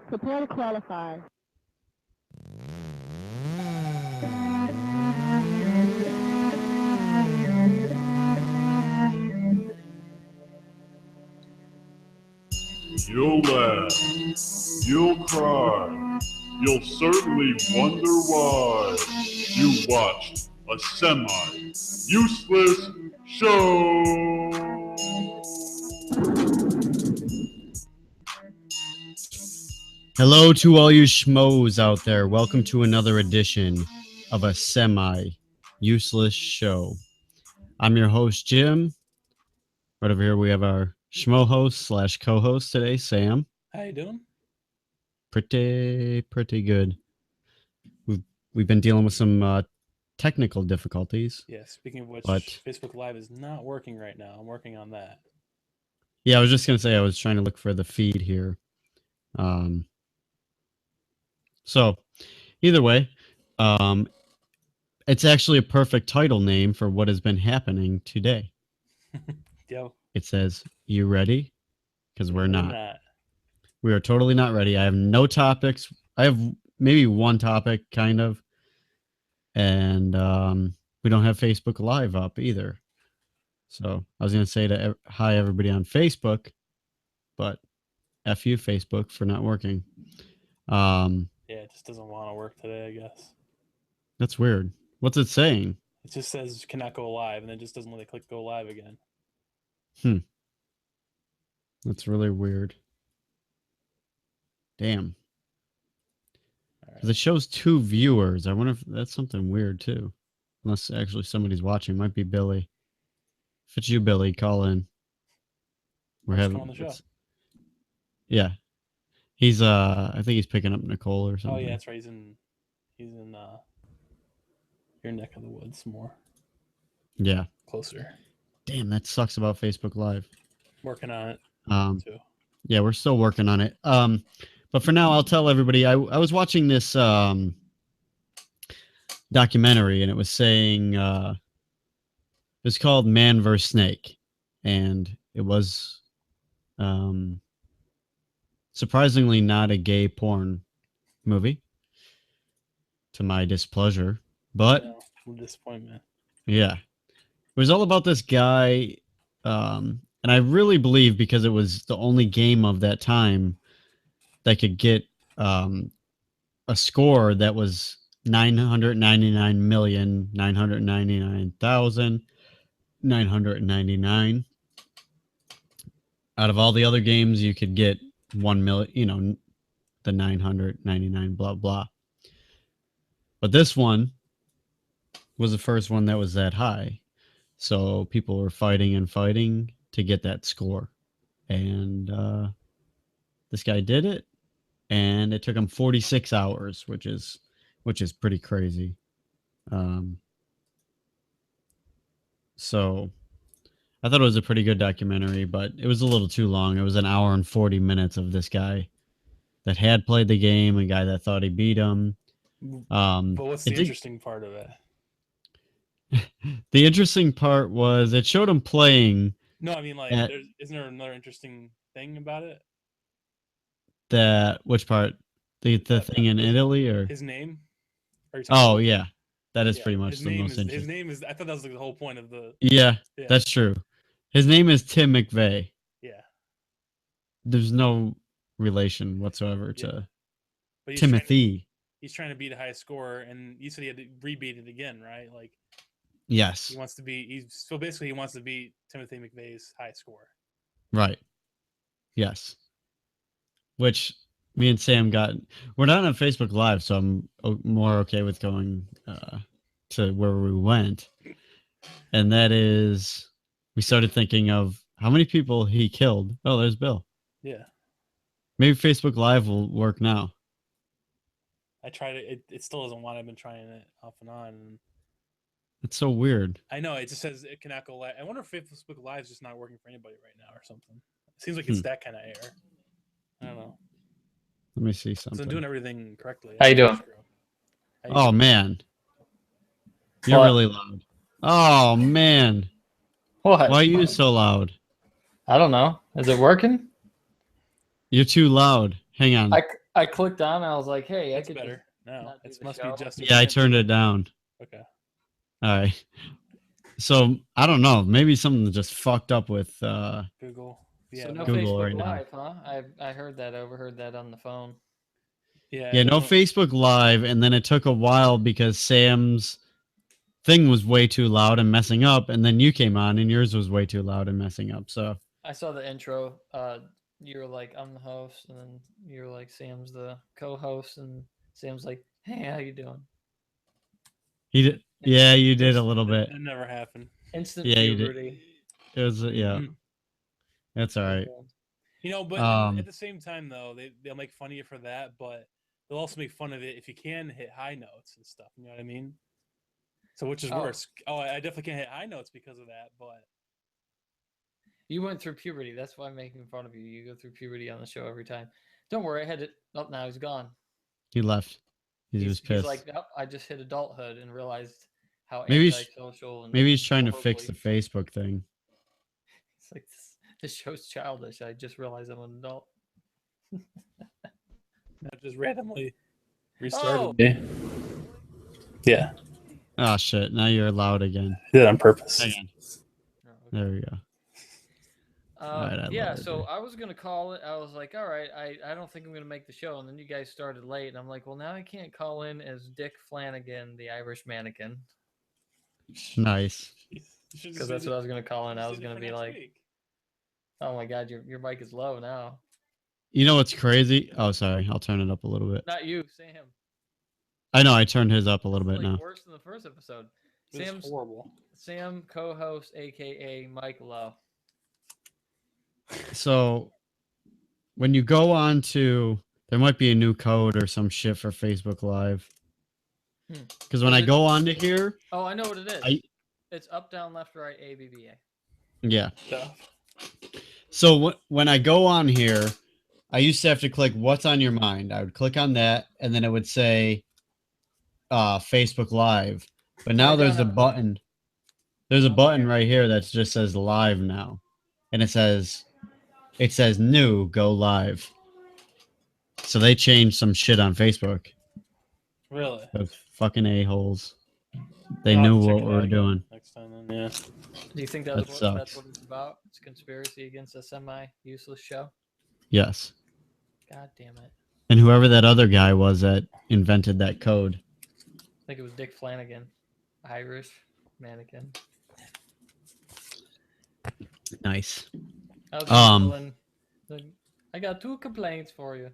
Prepare to qualify. You'll laugh. You'll cry. You'll certainly wonder why you watched a semi-useless show. Hello to all you schmoes out there. Welcome to another edition of a semi-useless show. I'm your host, Jim. Right over here we have our schmo host / co-host today, Sam. How you doing? Pretty good. We've been dealing with some technical difficulties. Yeah, speaking of which, but Facebook Live is not working right now. I'm working on that. Yeah, I was just going to say I was trying to look for the feed here. So, either way, it's actually a perfect title name for what has been happening today. Yo. It says, "You ready?" Because we're not. We are totally not ready. I have no topics. I have maybe one topic, kind of. And we don't have Facebook Live up either. So I was going to say to hi everybody on Facebook, but F you, Facebook, for not working. Yeah, it just doesn't want to work today, I guess. That's weird. What's it saying? It just says cannot go live, and then just doesn't let it click go live again. That's really weird. Damn. Because it shows 2 viewers. I wonder if that's something weird too. Unless actually somebody's watching. Might be Billy. If it's you, Billy, call in. We're having on the show. Yeah. He's I think he's picking up Nicole or something. Oh yeah, that's right. He's in your neck of the woods more. Yeah. Closer. Damn, that sucks about Facebook Live. Working on it. Too. Yeah, we're still working on it. But for now, I'll tell everybody. I was watching this documentary, and it was saying it's called Man vs. Snake, and it was surprisingly not a gay porn movie, to my displeasure. But disappointment. Yeah, it was all about this guy, and I really believe because it was the only game of that time that could get a score that was 999,999,999. Out of all the other games, you could get 1 million, the 999, blah, blah. But this one was the first one that was that high. So people were fighting and fighting to get that score. And this guy did it. And it took him 46 hours, which is pretty crazy. So I thought it was a pretty good documentary, but it was a little too long. It was an hour and 40 minutes of this guy that had played the game, a guy that thought he beat him. But what's the interesting part of it? The interesting part was it showed him playing. No, I mean, isn't there another interesting thing about it? Which part? The thing in Italy, or his name? Oh yeah, that is pretty much the most interesting. His name is. I thought that was like the whole point of the. Yeah, that's true. His name is Tim McVeigh. Yeah. There's no relation whatsoever to Timothy. He's trying to beat a high score, and you said he had to rebeat it again, right? Like. Yes. He wants to be. So basically, he wants to beat Timothy McVeigh's high score. Right. Yes. Which me and Sam got. We're not on Facebook Live, so I'm more okay with going to where we went. And that is, we started thinking of how many people he killed. Oh, there's Bill. Yeah. Maybe Facebook Live will work now. I tried it. It still doesn't want it. I've been trying it off and on. It's so weird. I know. It just says it cannot go live. I wonder if Facebook Live is just not working for anybody right now or something. It seems like it's that kind of error. I don't know. Let me see something. So I'm doing everything correctly. How you doing? Oh, man. You're really loud. Oh, man. What? Why are you so loud? I don't know. Is it working? You're too loud. Hang on. I clicked on. I was like, hey, That's I could better. No, not do it the must show. be Justin. Yeah, I Timberlake. turned it down. Okay. All right. So I don't know. Maybe something just fucked up with. Google. So Yeah. no Google Facebook right now. Live, huh? I heard that. Overheard that on the phone. Yeah. Yeah, it no doesn't- Facebook Live, and then it took a while because Sam's thing was way too loud and messing up, and then you came on and yours was way too loud and messing up. So I saw the intro. You were like, I'm the host, and then you were like, Sam's the co-host, and Sam's like, hey, how you doing? he did. Yeah, you did a little bit. That never happened. Instant Yeah, you did. puberty. It was yeah. Mhm. That's all right. You know, but Um, at the same time, though, they'll make fun of you for that, but they'll also make fun of it if you can hit high notes and stuff. You know what I mean? So which is Oh. worse? Oh, I definitely can't hit high notes because of that, but You went through puberty. That's why I'm making fun of you. You go through puberty on the show every time. Don't worry, I had it. Oh, now he's gone. He left. He was He's pissed. like, oh, I just hit adulthood and realized how Maybe he's- antisocial and Maybe he's trying to fix the horribly- Facebook thing. It's like this show's childish. I just realized I'm an adult. that just randomly Oh! restarted me. Yeah, Oh shit! Now you're loud again. did it on purpose. Hang on. Oh, okay. There we go. Alright, I Yeah, lowered so it. I was gonna call it. I was like, all right, I don't think I'm gonna make the show. And then you guys started late, and I'm like, well, now I can't call in as Dick Flanagan, the Irish mannequin, Nice. because that's what I was gonna call in. I was gonna be like, oh my god, your mic is low now. You know what's crazy? Oh, sorry. I'll turn it up a little bit. Not you, Sam. I know I turned his up a little bit Like now. worse than the first episode. It's Sam's horrible. Sam co-host, aka Mike Lowe. So when you go on to, there might be a new code or some shit for Facebook Live. Hmm. Because when Is I it- go on to here, Oh, I know what it is. I- It's up, down, left, right, A, B, B, A. yeah. Stuff. So when I go on here, I used to have to click what's on your mind. I would click on that, and then it would say Facebook Live. But now I there's don't a have- button. There's a Okay. button right here that just says live now, and it says new, go live. So they changed some shit on Facebook. Really? Those fucking a-holes. They I'll have knew to check what it we out were again doing. next time. Then, yeah. Do you think That that's sucks. what it's about? It's a conspiracy against a semi-useless show? Yes. God damn it. And whoever that other guy was that invented that code. I think it was Dick Flanagan. Irish mannequin. Nice. I was Um, Googling I got 2 complaints for you.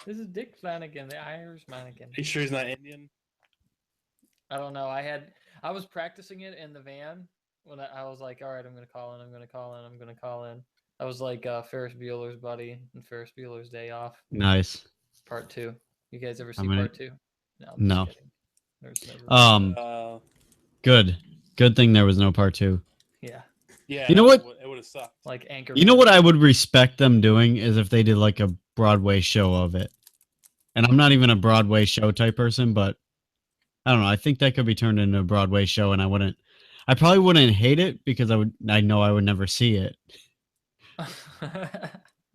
This is Dick Flanagan, the Irish mannequin. Are you sure he's not Indian? I don't know. I was practicing it in the van when I was like, all right, I'm gonna call in. I'm gonna call in. I'm gonna call in. I was like Ferris Bueller's buddy and Ferris Bueller's Day Off, Nice. part 2. You guys ever see I'm gonna- part 2? No. I'm No. just kidding. There's never. Good. Good thing there was no part 2. Yeah. Yeah. You know what? It would have sucked. Like Anchor. You know what I would respect them doing is if they did like a Broadway show of it. And I'm not even a Broadway show type person, but I don't know. I think that could be turned into a Broadway show, and I probably wouldn't hate it because I know I would never see it.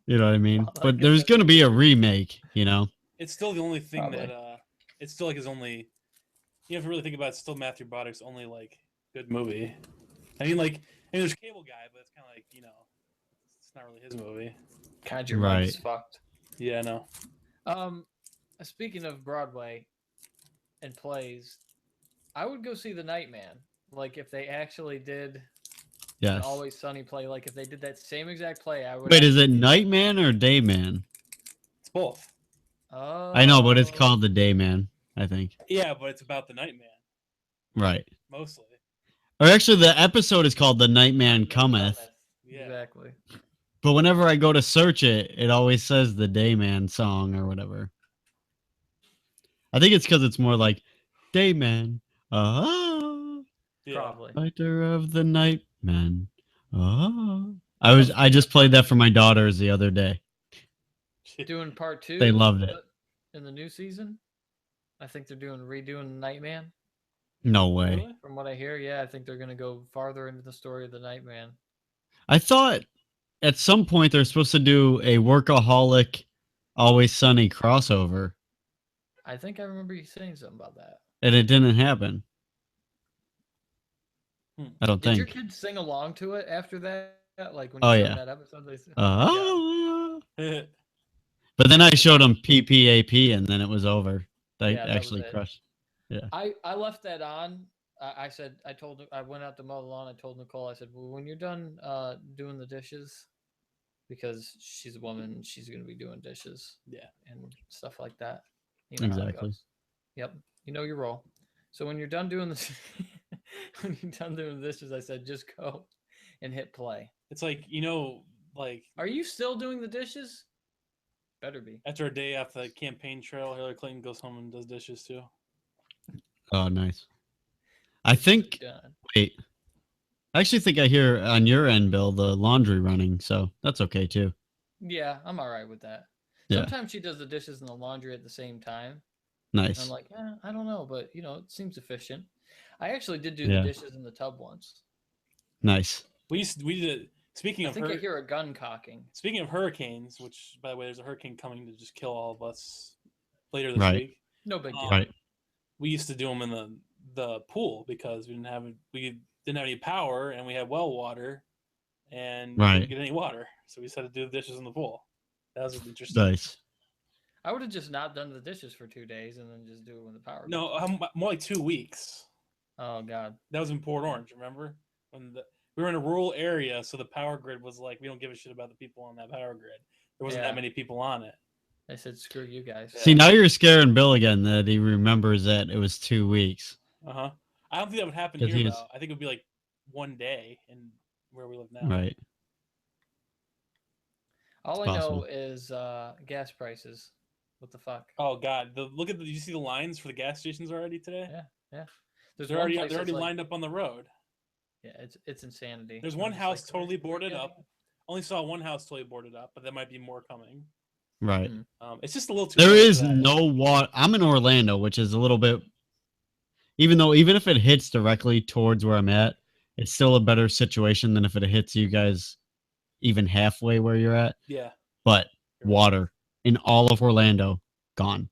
You know what I mean? Well, I But guess there's that's- going to be a remake, you know? It's still the only thing Probably. that it's still like his only. You have to really think about it. It's still Matthew Broderick's only like good movie. There's Cable Guy, but it's kind of like it's not really his movie. God, your mic is Right. fucked. Yeah, no. Speaking of Broadway and plays, I would go see The Nightman. Like if they actually did an Yes. Always Sunny play, like if they did that same exact play, I would. Wait, is it Nightman or Dayman? It's both. Oh, I know, but it's called the Dayman, I think. Yeah, but it's about the Nightman Right. mostly. Or actually, the episode is called The Nightman Cometh. Yeah. Exactly. But whenever I go to search it, it always says the Dayman song or whatever. I think it's because it's more like Dayman. Yeah. Probably. Fighter of the Nightman. I just played that for my daughters the other day. Doing part 2. They loved it. In the new season. I think they're redoing Nightman. No way. Really? From what I hear, yeah, I think they're gonna go farther into the story of the Nightman. I thought at some point they're supposed to do a workaholic Always Sunny crossover, I think I remember you saying something about that. and it didn't happen. I don't Did your think. kids sing along to it after that? Like when you Oh showed yeah. that episode, they said, But then I showed them PPAP, and then it was over. They Yeah, that was actually it. crushed. Yeah. I left that on. I said I went out to mow the lawn. I told Nicole, I said, well, when you're done doing the dishes, because she's a woman, and she's gonna be doing dishes, Yeah. and stuff like that. You know how it Exactly. goes. Yep, you know your role. So when you're done doing this, when you're done doing the dishes, I said, just go and hit play. It's like, like Are you still doing the dishes? Better be. after a day off the campaign trail, Hillary Clinton goes home and does dishes too. Oh, nice. I think. Done. Wait. I actually think I hear on your end, Bill, the laundry running, so that's okay too. Yeah, I'm all right with that. Yeah. Sometimes she does the dishes and the laundry at the same time. Nice. And I'm like, I don't know, but it seems efficient. I actually did do Yeah. the dishes in the tub once. Nice. We did it. Speaking I of think I hear a gun cocking. Speaking of hurricanes, which by the way, there's a hurricane coming to just kill all of us later this Right. week. No big deal. Right. We used to do them in the pool because we didn't have any power and we had well water and we Right. didn't get any water, so we just had to do the dishes in the pool. That was interesting. Nice. I would have just not done the dishes for 2 days and then just do it when the power goes. No, more like 2 weeks. Oh God. That was in Port Orange. Remember when we were in a rural area, so the power grid was like, we don't give a shit about the people on that power grid. There wasn't Yeah. that many people on it. They said, screw you guys. See, now you're scaring Bill again that he remembers that it was 2 weeks. I don't think that would happen 'Cause here he though. is- I think it would be like 1 day in where we live now. Right. All It's I know possible. is gas prices. What the fuck? Oh God! Did you see the lines for the gas stations already today? Yeah. There's They're one already place that's like- lined up on the road. Yeah, it's insanity. There's I'm one just house like, totally where's boarded the up. Only saw one house totally boarded up, but there might be more coming. Right. It's just a little too. There early is for that. no water. I'm in Orlando, which is a little bit. Even if it hits directly towards where I'm at, it's still a better situation than if it hits you guys even halfway where you're at. Yeah. But water in all of Orlando gone.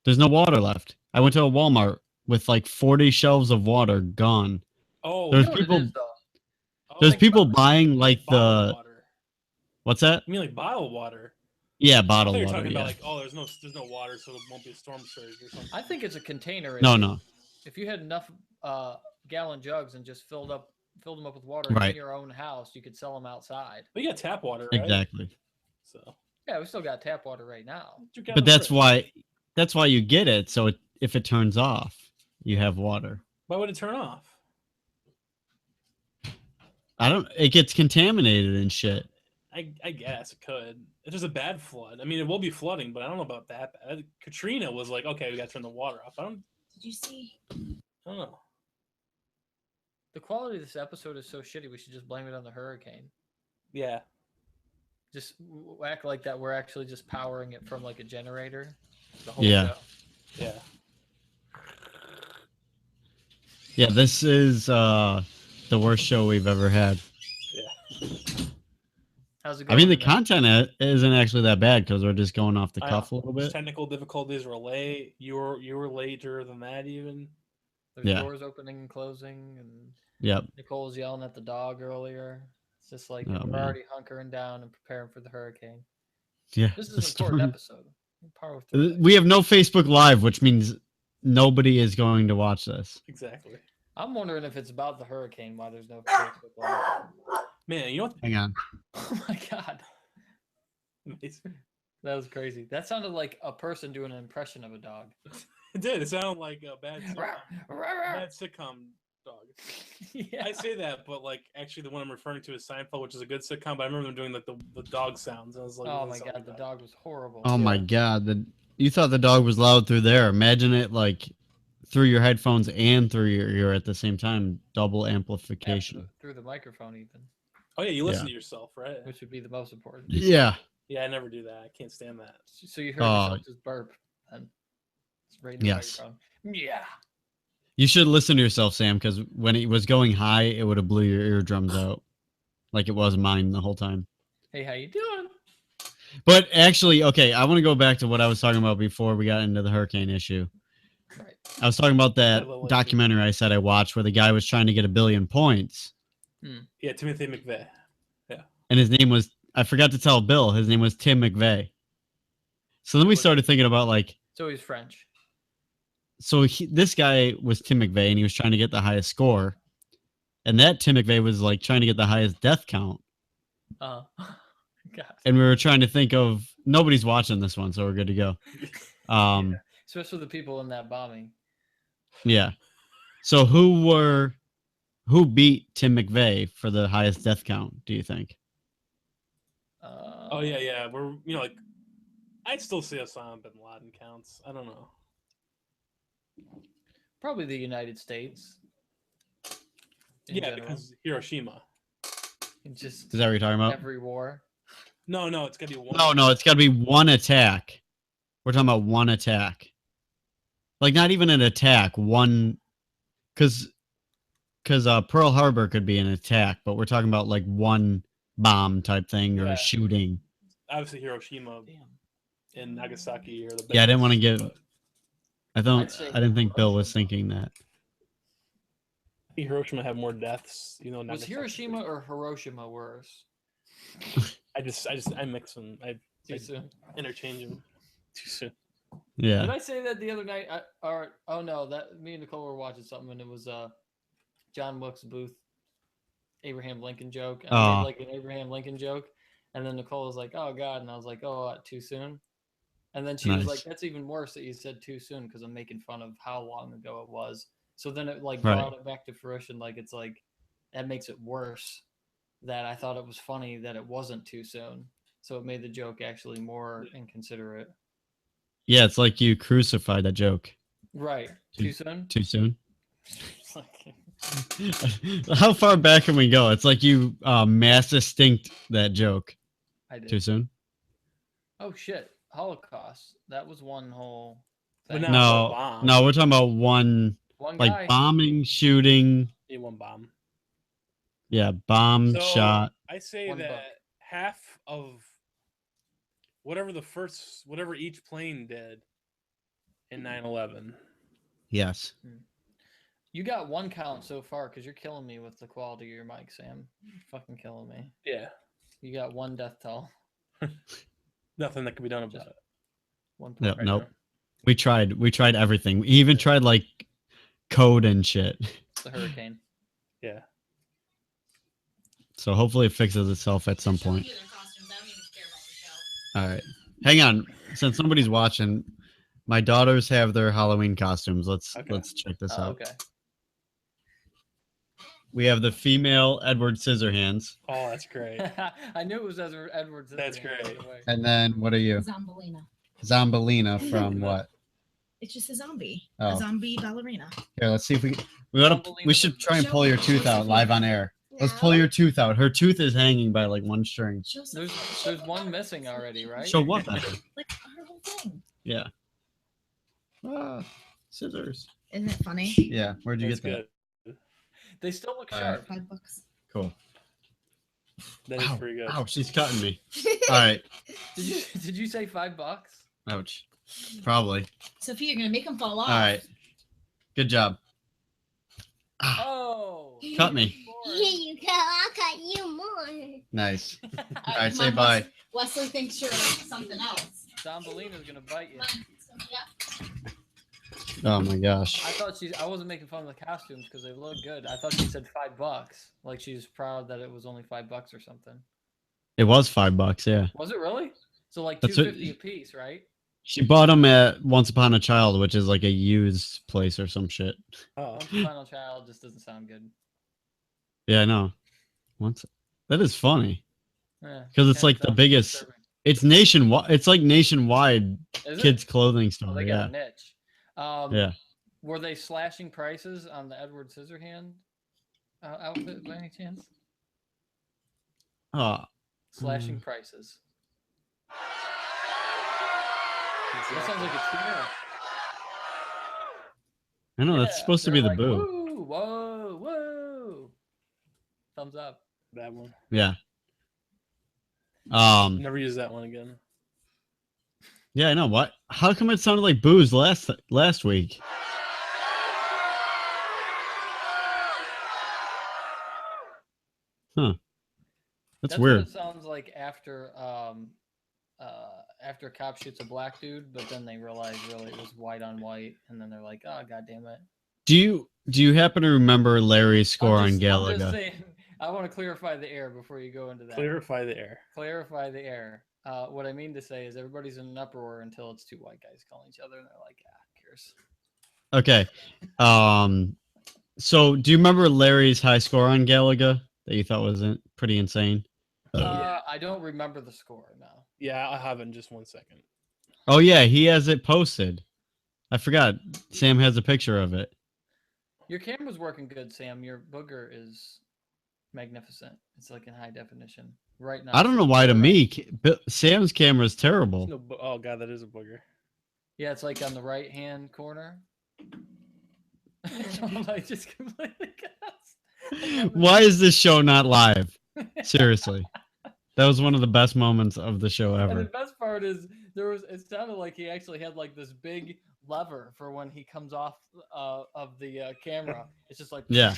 There's no water left. I went to a Walmart with like 40 shelves of water gone. Oh, There's You know what it people- is, though? There's like people buying like bottled the water. what's that? You mean like bottled water? Yeah, I bottled thought you were water. talking Yeah. about like, oh, there's no water, so there won't be a storm surge or something. I think it's a container. No, issue. no. If you had enough gallon jugs and just filled them up with water Right. in your own house, you could sell them outside. But you got tap water, right? Exactly. So. Yeah, we still got tap water right now. drink out But of the that's fridge. why you get it. So if it turns off, you have water. Why would it turn off? It gets contaminated and shit. I guess it could. If there's a bad flood, I mean, it will be flooding, but I don't know about that bad. Katrina was like, okay, we got to turn the water off. Did you see? I don't know. The quality of this episode is so shitty. We should just blame it on the hurricane. Yeah. Just act like that we're actually just powering it from like a generator. The whole Yeah. show. Yeah. Yeah, this is the worst show we've ever had. How's it I going? mean, the tonight? content isn't actually that bad because we're just going off the I cuff a know. little Just bit. technical difficulties were late. You were later than that even. There's Yeah. doors opening and closing, and Yep. Nicole yelling at the dog earlier. It's just like Oh, we're man. already hunkering down and preparing for the hurricane. Yeah. This is the an important storm- episode. Power through it. We have no Facebook Live, which means nobody is going to watch this. Exactly. I'm wondering if it's about the hurricane. Why there's no Facebook Live. Man, you know what? Hang on. Oh my god, that was crazy. That sounded like a person doing an impression of a dog. It did. It sounded like a bad sitcom dog. Yeah. I say that, but like actually, the one I'm referring to is Seinfeld, which is a good sitcom. But I remember them doing like the dog sounds. And I was like, Oh "This my doesn't sound god, the like dog was horrible. Oh my god. You thought the dog was loud through there. Imagine it like through your headphones and through your ear at the same time. Double amplification. Through the microphone, even, that." Oh yeah, you listen Yeah. to yourself, right? which would be the most important. Yeah. Yeah, I never do that. I can't stand that. So you heard Oh. yourself just burp, and it's right in the Yes. microphone. Yeah. You should listen to yourself, Sam, because when it was going high, it would have blew your eardrums out, like it was mine the whole time. Hey, how you doing? But actually, okay, I want to go back to what I was talking about before we got into the hurricane issue. Right. I was talking about that What was it? documentary I said I watched where the guy was trying to get 1 billion points, Yeah, Timothy McVeigh. and his name was, I forgot to tell Bill, his name was Tim McVeigh. So then we started thinking about like, So he's French. so this guy was Tim McVeigh and he was trying to get the highest score, and that Tim McVeigh was like trying to get the highest death count. God. And we were trying to think of, nobody's watching this one, so we're good to go. Especially the people in that bombing. Yeah. So who beat Tim McVeigh for the highest death count, do you think? Oh yeah. We're like, I'd still say Osama bin Laden counts. I don't know. Probably the United States. in Yeah, general. because Hiroshima. Just Is that what you're talking about? every war. No, it's gotta be one. No, it's got to be one attack. We're talking about one attack. Like not even an attack, one, because Pearl Harbor could be an attack, but we're talking about like one bomb type thing or Yeah. a shooting. Obviously Hiroshima Damn. and Nagasaki are the Yeah, I didn't want to biggest, give. but I'd say I didn't think Bill was Hiroshima. thinking that. I think Hiroshima had more deaths. Was Nagasaki Hiroshima did. or Hiroshima worse? I mix them. I Too soon. interchange them too soon. Did Yeah. I say that the other night? Oh no, that me and Nicole were watching something and it was John Wilkes Booth, Abraham Lincoln joke. And I Oh. made like an Abraham Lincoln joke, and then Nicole was like, "Oh God," and I was like, "Oh, too soon." And then she was like, Nice. "That's even worse that you said too soon because I'm making fun of how long ago it was." So then it like Right. brought it back to fruition. Like it's like that makes it worse that I thought it was funny that it wasn't too soon. So it made the joke actually more inconsiderate. Yeah, it's like you crucified that joke Right. Too- Too soon? too soon. It's like- How far back can we go? It's like you mass extinct that joke I did. too soon. Oh shit. Holocaust. That was one whole But thing. now- No, bomb. no, we're talking about one One like guy. bombing, shooting. Need one bomb. Yeah, bomb, So shot. I say One that buck. half of whatever each plane did in 9/11. Yes. You got one count so far because you're killing me with the quality of your mic, Sam. You're fucking killing me. Yeah, You got one death toll. nothing that can be done about it. One Yep, point. nope. We tried everything. We even tried like code and shit. The hurricane. Yeah. So hopefully it fixes itself at some point. All right. Hang on. Since nobody's watching, my daughters have their Halloween costumes. Let's check this Oh, out. okay. We have the female Edward Scissorhands. Oh, that's great. I knew it was Edward. That's Scissorhands great. right away. And then what are you? Zombalina. Zombalina from what? It's just a zombie. Oh. A zombie ballerina. Here, let's see if we should try and pull your tooth out live on air. Let's pull your tooth out. Her tooth is hanging by like one string. Show some- There's one missing already, right? So what? Like her whole thing. Yeah. Ah, scissors. Isn't it funny? Yeah. Where'd you That's get that? good. They still look All sharp. $5. Cool. That is Ow, pretty good. ow, she's cutting me. All right. Did you say $5? Ouch. Probably. Sophia, you're gonna make them fall off. All right. Good job. Ah, Oh. cut me. Here you go. I'll cut you more. Nice. All All right, say come on, bye. Wesley thinks you're something else. Zombalina's gonna bite you. Come on, Sophia. Oh my gosh. I wasn't making fun of the costumes because they look good. I thought she said $5. Like she was proud that it was only $5 or something. It was $5. Yeah. Was it really? So like That's what- $2.50 a piece, right? She bought them at Once Upon a Child, which is like a used place or some shit. Oh, Final Child just doesn't sound good. Yeah, I know. Once that is funny. Yeah, 'Cause it's kinda like the sounds biggest- disturbing. It's nationwide. It's like nationwide Is it? kids clothing Oh, store. they Yeah. got a niche. Yeah. Were they slashing prices on the Edward Scissorhand outfit by any chance? Oh, Slashing prices. That sounds like a cheer. I know that's Yeah, supposed to they're be the like, boo. Woo, whoa, whoa. Thumbs up. that one. Yeah. Never use that one again. Yeah, I know. What? How come it sounded like booze last week? Huh. That's what weird. it sounds like after after a cop shoots a black dude, but then they realize really it was white on white, and then they're like, oh god damn it. Do you happen to remember Larry's score on I'm just Galaga? saying, I want to clarify the air before you go into that. Clarify the air. Clarify the air. What I mean to say is everybody's in an uproar until it's two white guys calling each other, and they're like, who cares? Okay. So do you remember Larry's high score on Galaga that you thought was pretty insane? I don't remember the score now. Yeah, I'll have it in just 1 second. Oh yeah, he has it posted. I forgot. Sam has a picture of it. Your camera's working good, Sam. Your booger is magnificent. It's like in high definition right now. I don't know why to me Sam's camera is terrible. No, oh god, that is a booger. Yeah, it's like on the right hand corner. I just completely guessed. Why is this show not live? Seriously. That was one of the best moments of the show And the ever. best part is it sounded like he actually had like this big lever for when he comes off of the camera. It's just like Yeah.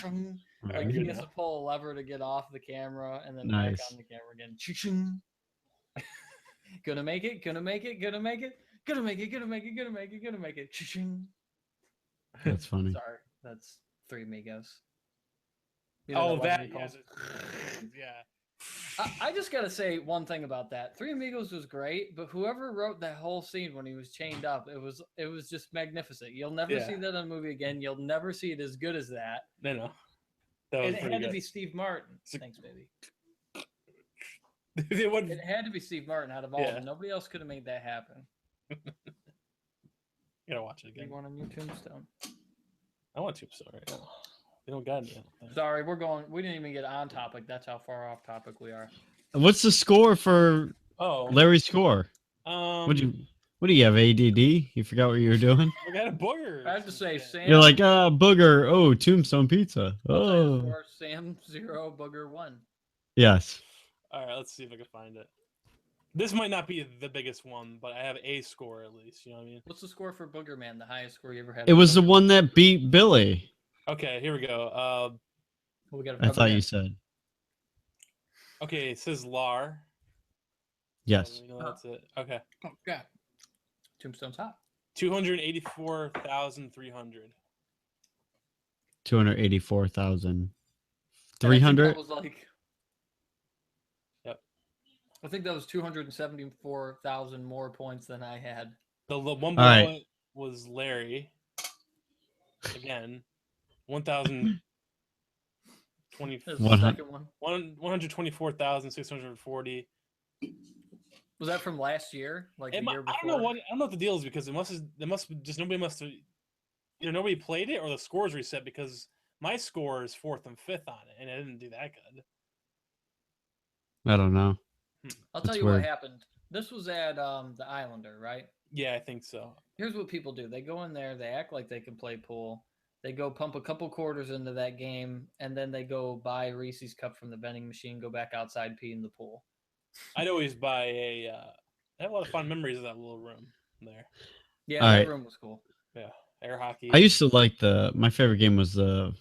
like he has to pull a lever to get off the camera and then Nice. back on the camera again. Ching. Gonna make it, gonna make it, gonna make it, gonna make it, gonna make it, gonna make it, gonna make it. Ching. That's funny. Sorry, that's Three Amigos. You know Oh, one that he calls- yeah. I just gotta say one thing about that. Three Amigos was great, but whoever wrote that whole scene when he was chained up, it was just magnificent. You'll never Yeah. see that in a movie again. You'll never see it as good as that. No. That was And it pretty had good. to be Steve Martin. So- Thanks, baby. It wasn't- It had to be Steve Martin out of all of Yeah. them. Nobody else could have made that happen. You gotta watch it You again. want a new tombstone? I want Tombstone right now. They don't got it yet. Sorry, we didn't even get on topic. That's how far off topic we are. What's the score for Oh, Larry's score? What do you have, ADD? You forgot what you were doing? I got a booger. I have to say, Sam. You're like, booger. Oh, Tombstone Pizza. I'll tell you the Oh. score, Sam 0, Booger 1. Yes. All right, let's see if I can find it. This might not be the biggest one, but I have a score at least. You know what I mean? What's the score for Booger Man? The highest score you ever had? It for was the Booger? one that beat Billy. Okay, here we go. We got I thought you said. Okay, it says Lar. Yes. You know, that's it. Okay, Oh, yeah. Tombstone's hot. 284,300. 284,000. And I think 300? that was like. Yep. I think that was 274,000 more points than I had. The one All below right. it was Larry. Again, 1,020. There's the 100. second one. 124,640. Was that from last year? Like the I year don't before? know what the deal is because nobody must have either nobody played it or the scores reset because my score is 4th and 5th on it and I didn't do that good. I don't know. I'll tell That's you weird. what happened. This was at the Islander, right? Yeah, I think so. Here's what people do. They go in there, they act like they can play pool. They go pump a couple quarters into that game, and then they go buy Reese's cup from the vending machine, go back outside, pee in the pool. I'd always buy a. I have a lot of fun memories of that little room there. Yeah, All that right. room was cool. Air hockey. I used to like my favorite game was the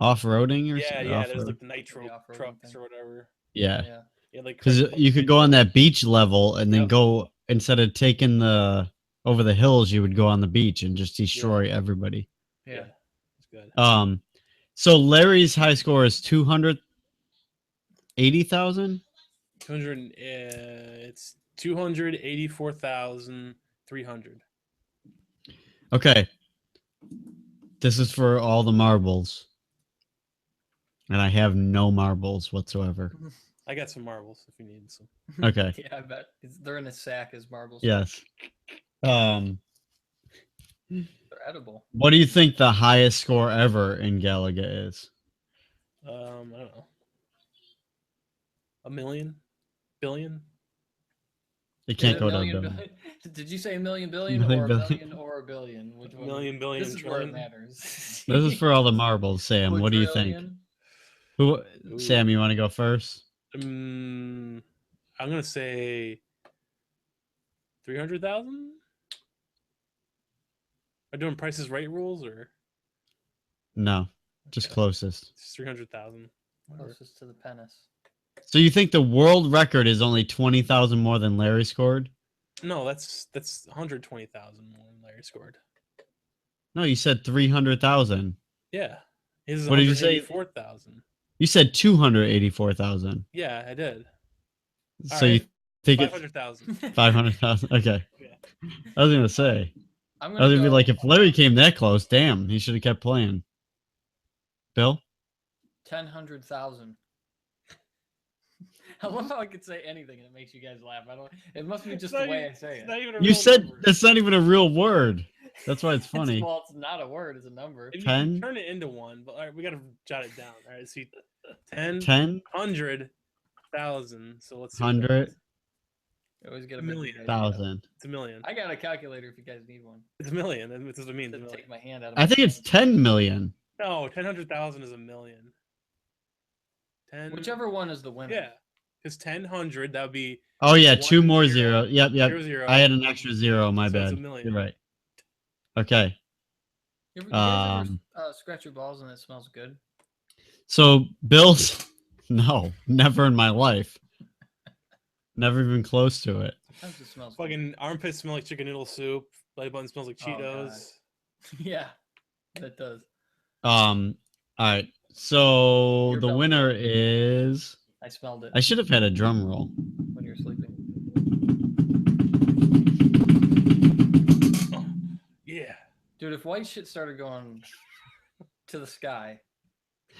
off-roading or yeah, something. yeah. There's like the nitro The off-roading trucks thing. or whatever. Yeah. Yeah. Yeah, like Because you could go on that beach level and then Yep. go, instead of taking the over the hills, you would go on the beach and just destroy everybody. Yeah. it's good. So Larry's high score is 280,000. 200. It's 284,300. Okay. This is for all the marbles. And I have no marbles whatsoever. I got some marbles if you need some. Okay. Yeah, I bet. They're in a sack as marbles. Yes. They're edible. What do you think the highest score ever in Galaga is? I don't know. $1 million? Billion? It can't Is it go to a million billion. billion? Did you say a million billion Million or a billion. million or a billion? Which one? Million, billion, This is where it trillion? matters. This is for all the marbles, Sam. What do you think? Quadrillion? Who, Ooh. Sam, you want to go first? I'm gonna say 300,000. Are doing Prices Right rules or No, just closest. it's 300,000? Closest to the penis. So you think the world record is only 20,000 more than Larry scored? No, that's 120,000 more than Larry scored. No, you said 300,000. Yeah, his is What did you say? 184,000. You said 284,000. Yeah, I did. So you think it's 500,000. 500,000? Okay. Yeah. I was gonna say. I'm I was gonna gonna be go like, if Larry came that close, damn, he should have kept playing. Bill? 100,000. I love how I could say anything and it makes you guys laugh. I don't. It must be just the way I say It's it. not even a You real said number. that's not even a real word. That's why it's funny. Well, it's not a word; it's a number. If you 10? turn it into one, but all right, we gotta jot it down. All right, see, 10, 10, 100,000. So let's see what that 100, is. You always get a Million. million. 1,000. It's a million. I got a calculator if you guys need one. It's a million. That's what it means. To a million. take my hand out of. I think it's 10 million. No, 100,000 is a million. 10. Whichever one is the winner. Yeah, because 100 that would be Oh yeah, two One more zero, zero. Yep, yep. 0, I had an extra zero. My So it's a bad. million. You're right. Okay. You guys Um, ever scratch your balls and it smells good? So Bill's no, never in my life. Never even close to it. Sometimes it smells. Good. fucking armpits smell like chicken noodle soup. Belly button smells like Oh, God. Cheetos. Yeah, that does. All right. So Your the belly winner button. is. I smelled it I should have had a drum roll. when you were sleeping. Yeah. Dude, if white shit started going to the sky, I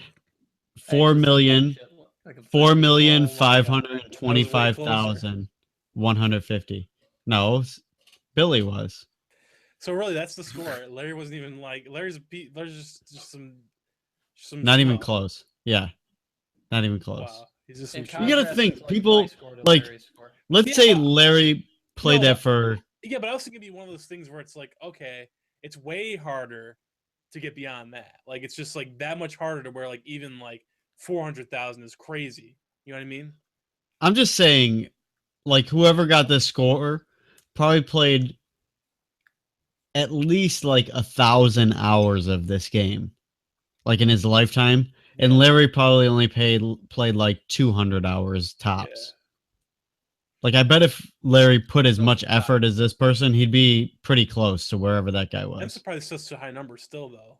4 actually see white million. shit like a 4,525,150. No, Billy was. So really, that's the score. Larry wasn't even like Larry's just some Not even schmo. close. Yeah. Not even close. Wow, he's just In some You gotta contrast, think, it's like people, my score to like- Larry's score. Let's Yeah. say Larry played No, that for. Yeah, but I also think it'd be one of those things where it's like, okay, it's way harder to get beyond that. Like it's just like that much harder to where like even like 400,000 is crazy. You know what I mean? I'm just saying, like, whoever got this score probably played at least like 1,000 hours of this game, like in his lifetime. And Larry probably only played like 200 hours tops. Like, I bet if Larry put as much effort as this person, he'd be pretty close to wherever that guy I'm was. surprised it's such a high number still, though.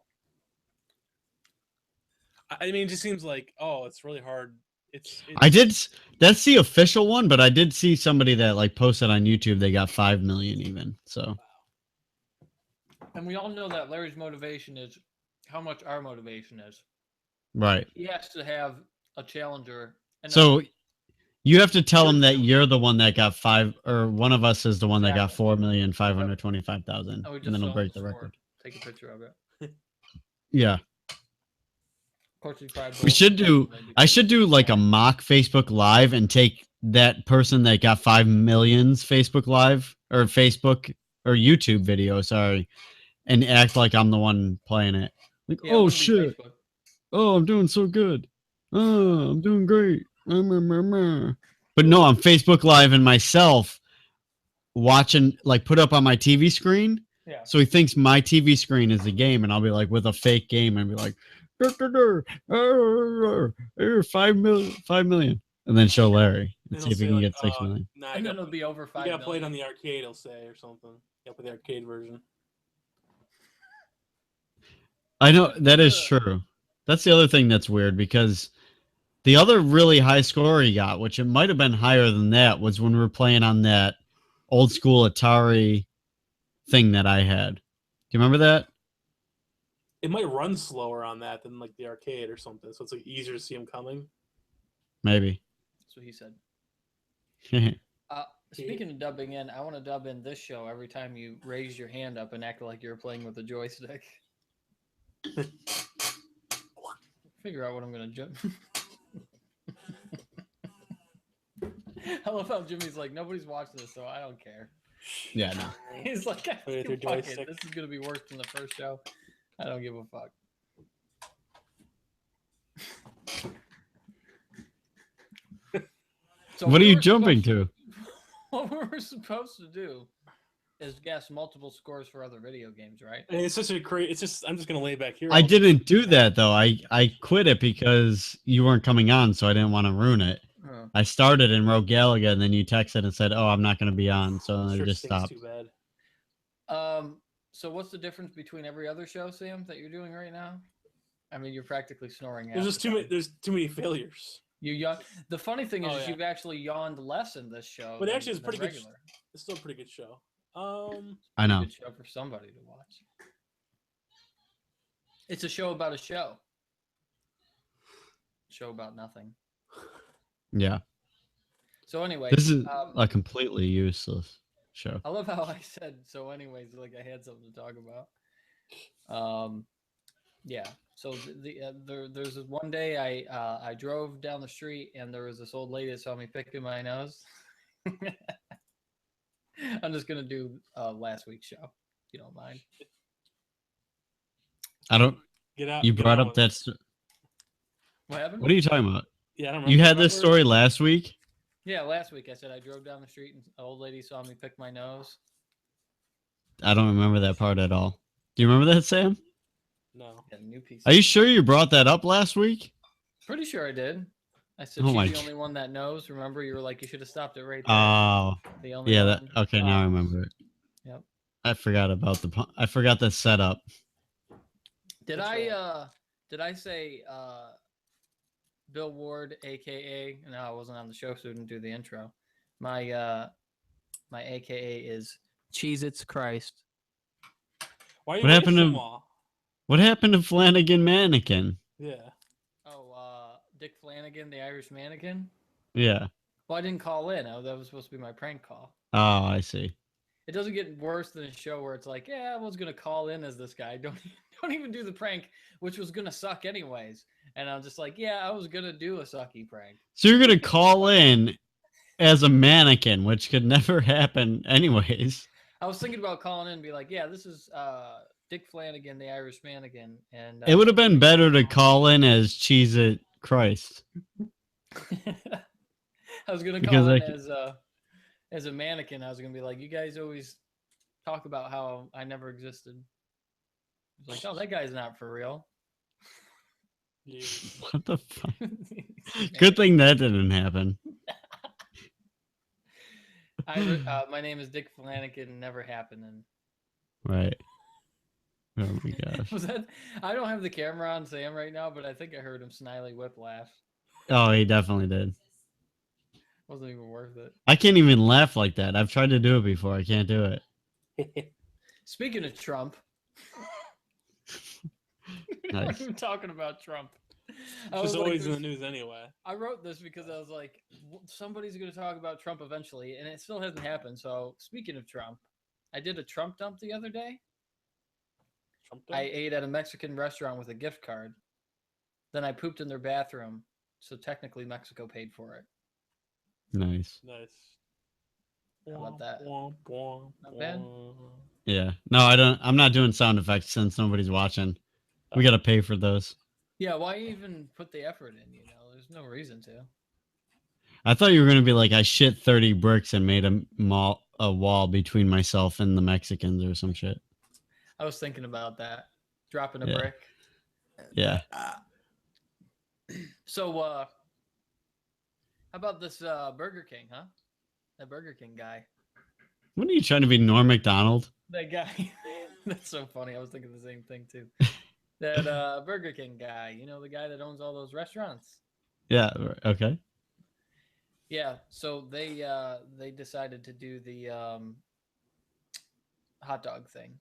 I mean, it just seems like, oh, it's really hard. It's I did. That's the official one, but I did see somebody that like posted on YouTube. They got 5 million even. So And we all know that Larry's motivation is how much our motivation is. right. He has to have a challenger. And So you have to tell him that you're the one that got 5, or one of us is the one that got Exactly. 4,525,000, and we and just then saw it'll break the the score. record. Take a picture of it. Yeah, Portuguese fried we bull, should do. definitely I should do like a mock Facebook Live and take that person that got 5 millions Facebook Live or Facebook or YouTube video, sorry, and act like I'm the one playing it. Like, Yeah, it oh wouldn't be shit. Facebook. Oh, I'm doing so good. Oh, I'm doing great. But no, I'm Facebook Live and myself watching, like, put up on my TV screen. Yeah. So he thinks my TV screen is the game, and I'll be like with a fake game and be like, 5 million, and then show Larry and see if he can get 6 million. Nah, And then it'll be over 5 you got played million. on the arcade, he'll say, or something. You got play the arcade version. I know that is true. That's the other thing that's weird, because the other really high score he got, which it might have been higher than that, was when we were playing on that old school Atari thing that I had. Do you remember that? It might run slower on that than like the arcade or something, so it's like easier to see him coming. Maybe. That's what he said. Speaking of dubbing in, I want to dub in this show every time you raise your hand up and act like you're playing with a joystick. Figure out what I'm going to jump. I love how Jimmy's like, nobody's watching this, so I don't care. Yeah, no. He's like, Play with your fuck it. joystick. This is going to be worse than the first show. I don't give a fuck. So What are we you were jumping supposed to? what we're supposed to do is guess multiple scores for other video games, right? And it's such a great. It's just I'm just gonna lay back here. I all day. didn't do that though. I quit it because you weren't coming on, so I didn't want to ruin it. Oh. I started and wrote Galaga, and then you texted and said, "Oh, I'm not going to be on," so I Sure just stinks stopped. Too bad. So what's the difference between every other show, Sam, that you're doing right now? I mean, you're practically snoring. There's just too many. There's too many failures. You yawn. The funny thing is, Oh, yeah. you've actually yawned less in this show. But than- actually, it's than pretty good. regular. It's still a pretty good show. I know. Good show for somebody to watch. It's a show about a show. Show about nothing. Yeah, So anyway, this is a completely useless show. I love how I said so. Anyways, like I had something to talk about. Yeah. So there's this one day I drove down the street and there was this old lady that saw me picking my nose. I'm just gonna do last week's show, if you don't mind. I don't. Get out. You get brought on up with it. that. What happened? What are you talking about? Yeah, I don't You remember. had this story last week. Yeah, last week I said I drove down the street and an old lady saw me pick my nose. I don't remember that part at all. Do you remember that, Sam? No. Got a new piece. Are you sure you brought that up last week? Pretty sure I did. I said Oh she's my the g- only one that knows. Remember, you were like, you should have stopped it right there. Oh, The only yeah. That one. okay. Now I remember it. Yep. I forgot about I forgot the setup. Did That's did I say Bill Ward, aka? No, I wasn't on the show, so I didn't do the intro. My my aka is Cheez-Its Christ. Why are you What happened waiting to- so long? What happened to Flanagan Mannequin? Yeah. Oh, Dick Flanagan, the Irish mannequin. Yeah. Well, I didn't call in. That was supposed to be my prank call. Oh, I see. It doesn't get worse than a show where it's like, yeah, I was gonna call in as this guy. Don't even do the prank, which was gonna suck anyways. And I'm just like, yeah, I was gonna do a sucky prank. So you're gonna call in as a mannequin, which could never happen anyways. I was thinking about calling in and be like, yeah, this is Dick Flanagan, the Irish mannequin, and It would have been better to call in as Cheese It Christ. I was gonna Because call in I as a mannequin. I was gonna be like, you guys always talk about how I never existed. I was like, oh, that guy's not for real. You. What the fuck? Good thing that didn't happen. My name is Dick Flanagan. Never happening. Right. Oh my gosh. Was that? I don't have the camera on Sam right now, but I think I heard him snidely whip laugh. Oh, he definitely did. Wasn't even worth it. I can't even laugh like that. I've tried to do it before. I can't do it. Speaking of Trump, Nice. we're talking about Trump. I It's was just like, always in the there's- news anyway. I wrote this because I was like, somebody's going to talk about Trump eventually, and it still hasn't happened. So, speaking of Trump, I did a Trump dump the other day. Trump I ate at a Mexican restaurant with a gift card. Then I pooped in their bathroom. So, technically, Mexico paid for it. Nice. Nice. How about that? Not bad? Yeah. No, I don't. I'm not doing sound effects since nobody's watching. We gotta pay for those. Yeah, why even put the effort in? You know, there's no reason to. I thought you were gonna be like, I shit 30 bricks and made a wall between myself and the Mexicans or some shit. I was thinking about that. Dropping a Yeah. brick. Yeah. So, how about this Burger King, huh? That Burger King guy. What are you trying to be, Norm Macdonald? That guy. That's so funny. I was thinking the same thing too. That Burger King guy. You know, the guy that owns all those restaurants. Yeah. Okay. Yeah. So they decided to do the hot dog thing,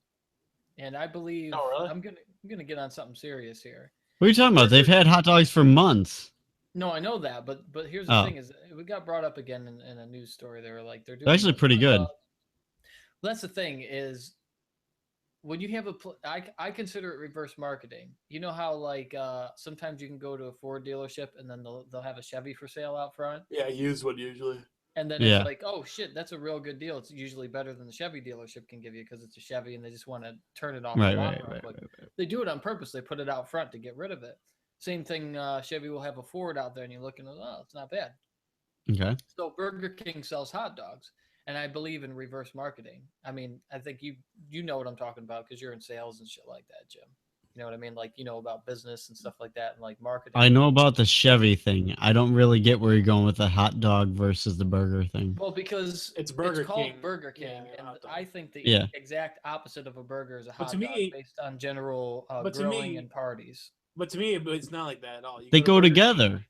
and I believe Oh, really? I'm gonna get on something serious here. What are you talking about? They've had hot dogs for months. No, I know that, but here's the Oh. thing: is it got brought up again in a news story. They were like, they're doing They're actually those pretty hot good. dogs. That's the thing is, when you have I consider it reverse marketing. You know how like sometimes you can go to a Ford dealership and then they'll have a Chevy for sale out front, Yeah, used one usually. and then Yeah. it's like, oh shit, that's a real good deal. It's usually better than the Chevy dealership can give you because it's a Chevy and they just want to turn it off. Right. the lot Right. real Right. quick. Right. They do it on purpose. They put it out front to get rid of it. Same thing. Chevy will have a Ford out there, and you look and oh, it's not bad. Okay. So Burger King sells hot dogs, And I believe in reverse marketing. I mean, I think you know what I'm talking about because you're in sales and shit like that, Jim. You know what I mean? Like, you know about business and stuff like that and like marketing. I know about the Chevy thing. I don't really get where you're going with the hot dog versus the burger thing. Well, because It's Burger called King. Burger King, Yeah, and hot dog. I think the Yeah. exact opposite of a burger is a But hot to dog me- based on general but to grilling me- and parties. But to me, it's not like that at all. You They to go Burger together. King-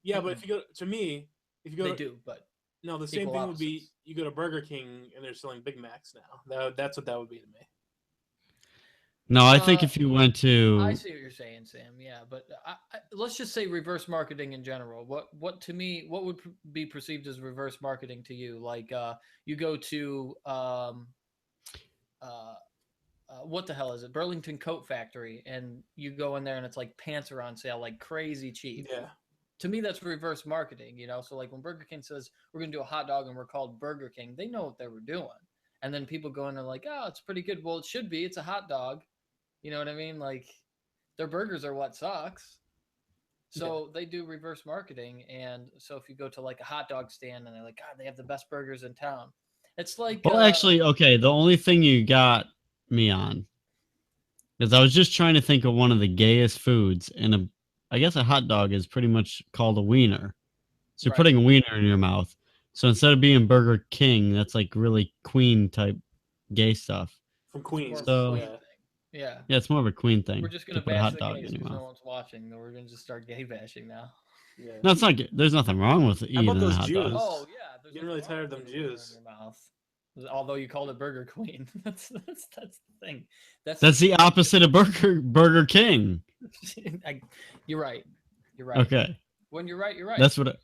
Yeah, but if you go to me, if you go They to, do, but no, the same equal thing would be opposites. you go to Burger King and they're selling Big Macs now. That's what that would be to me. No, I think Uh, if you went to I see what you're saying, Sam. Yeah, but let's just say reverse marketing in general. What to me, what would be perceived as reverse marketing to you? Like you go to what the hell is it? Burlington Coat Factory, and you go in there and it's like pants are on sale, like crazy cheap. Yeah. To me, that's reverse marketing, you know? So like when Burger King says we're going to do a hot dog and we're called Burger King, they know what they were doing. And then people go in and like, oh, it's pretty good. Well, it should be. It's a hot dog. You know what I mean? Like their burgers are what sucks. So they do reverse marketing. And so if you go to like a hot dog stand and they're like, God, they have the best burgers in town. It's like, Well, actually, okay. The only thing you got me on is I was just trying to think of one of the gayest foods, and I guess a hot dog is pretty much called a wiener. So you're Right. putting a wiener in your mouth. So instead of being Burger King, that's like really Queen type gay stuff. From more Queens. of a So- Queen yeah. thing. Yeah. Yeah, it's more of a Queen thing. We're just to going to put a bash hot the dog gays in your because no mouth. one's watching. Then we're going to just start gay bashing now. Yeah. No, it's not. There's nothing wrong with eating about a those hot Jews? dog. Oh yeah, there's Getting really nothing tired wrong of with them putting it Jews. in your mouth. Although you called it Burger Queen, that's the thing. That's the opposite of Burger King. You're right. You're right. Okay, When you're right, you're right. that's what.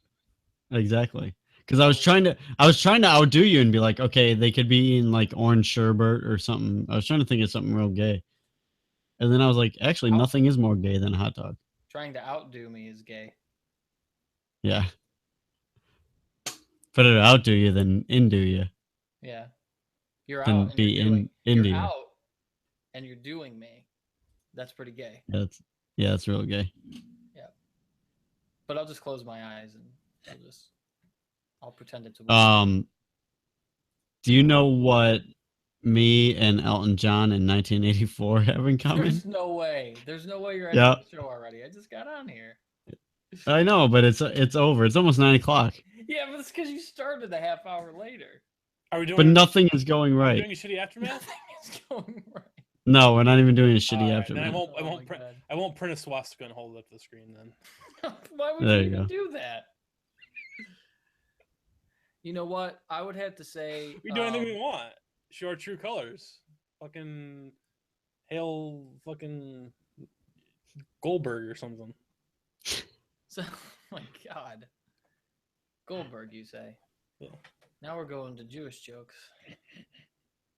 Exactly. Because I was trying to outdo you and be like, okay, they could be eating like orange sherbet or something. I was trying to think of something real gay, and then I was like, actually, nothing is more gay than a hot dog. Trying to outdo me is gay. Yeah. Better to outdo you than undo you. Yeah. You're out Then and be you're doing. into You're you. out and you're doing me. That's pretty gay. That's real gay. But I'll just close my eyes and I'll pretend it's a Do you know what me and Elton John in 1984 have in common? There's no way. There's no way you're ending Yeah. the show already. I just got on here. I know, but it's over. It's almost 9:00. Yeah, but it's because you started a half hour later. Are we doing? But nothing is going Are we right. doing a shitty aftermath? Nothing is going right. No, we're not even doing a shitty Alright, aftermath. then I Oh won't my print. God. I won't print a swastika and hold it up to the screen then. Why would There you you even go. do that? You know what? I would have to say We do anything we want. Show our true colors. Fucking hail, fucking Goldberg or something. So, oh my God. Goldberg, you say? Yeah. Now we're going to Jewish jokes.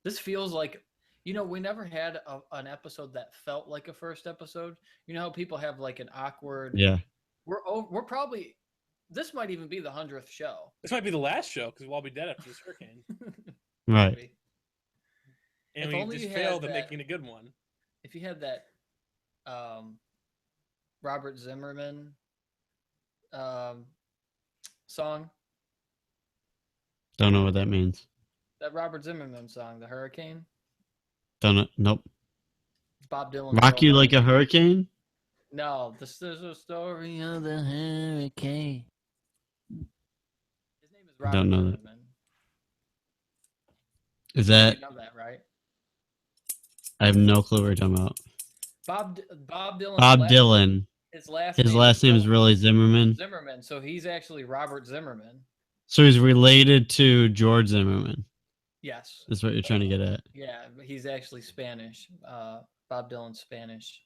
This feels like, you know, we never had an episode that felt like a first episode. You know how people have like an awkward. Yeah. We're probably. This might even be the 100th show. This might be the last show because we'll all be dead after this hurricane, Right. Maybe. and If we only just you had failed at that- making a good one. If you had that Robert Zimmerman song, Don't know what that means. that Robert Zimmerman song, The Hurricane, Don't know. Nope. Bob Dylan. Rock you like a hurricane? No, this is a story of the hurricane. His name is Robert Don't know that. Zimmerman. Is that? You know that, right? I have no clue what you're talking about. Bob Dylan. Bob Dylan. His last Name is Dylan really Zimmerman. Zimmerman. So he's actually Robert Zimmerman. So he's related to George Zimmerman. Yes. That's what you're trying to get at. Yeah, but he's actually Spanish. Bob Dylan's Spanish.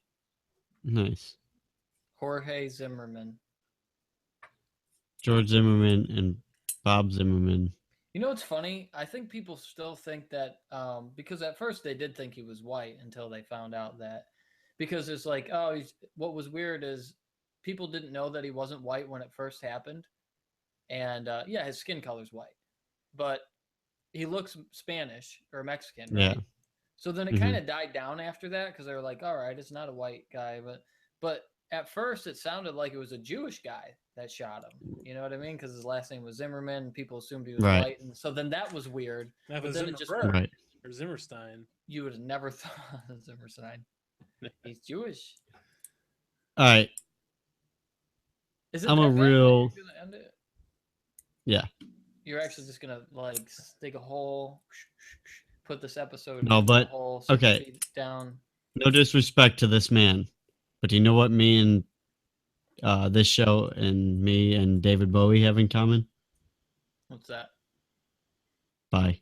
Nice. Jorge Zimmerman. George Zimmerman and Bob Zimmerman. You know what's funny? I think people still think that because at first they did think he was white until they found out that because it's like, oh, what was weird is people didn't know that he wasn't white when it first happened. And yeah, his skin color's white, but he looks Spanish or Mexican, right? Yeah. So then it Mhm. kind of died down after that because they were like, all right, it's not a white guy, but at first it sounded like it was a Jewish guy that shot him. You know what I mean? Because his last name was Zimmerman. And people assumed he was Right. white, and so then that was weird. Now, if But it's then it just Zimmerberg Right. or Zimmerstein. you would have never thought of Zimmerstein. He's Jewish. All right. Is it I'm a that bad that real- you're gonna end it? Yeah. You're actually just gonna like dig a hole, put this episode. No, in but- a hole, okay. feet down. No disrespect to this man, but do you know what me and this show and me and David Bowie have in common? What's that? Bye.